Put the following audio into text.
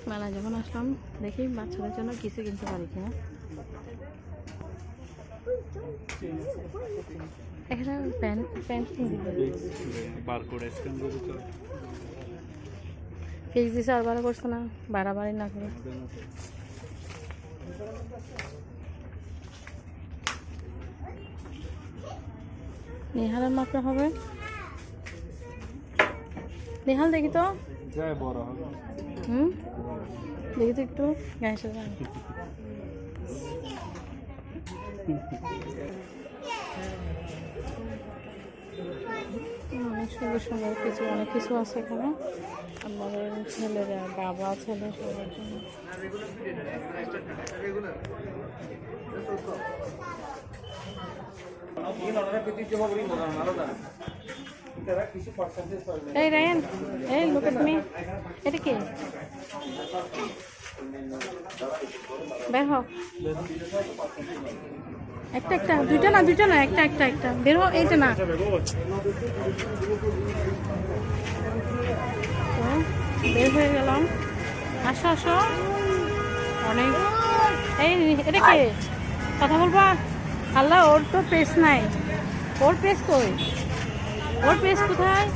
মেলায় যখন আসলাম দেখি বাচ্চাদের জন্য কিছু কিনতে পারি কিনা। এখানে প্যান্ট প্যান্ট ফিক্স দিছে আর বাড়া করছে না, বাড়াবাড়ি না করে। নেহালের মাপটা হবে। নেহাল দেখি তো, দেখি তো একটু গ্যাসে যায়। অনেক সুন্দর সুন্দর কিছু, অনেক কিছু আছে এখানে আমাদের ছেলেরা, বাবা ছেলে সবার জন্য। এই রায়ান, এই লুক এট মি, এটা কি? বের হও, একটা একটা, দুইটা না দুইটা না, একটা একটা একটা বের হও। এইটা না, বের হয়ে গেলাম। আসো আসো, অনেক। এই এটা কে কথা বলবা? আল্লাহ, ওর তো পেস নাই। ওর পেস কই? ওর পেস কোথায়?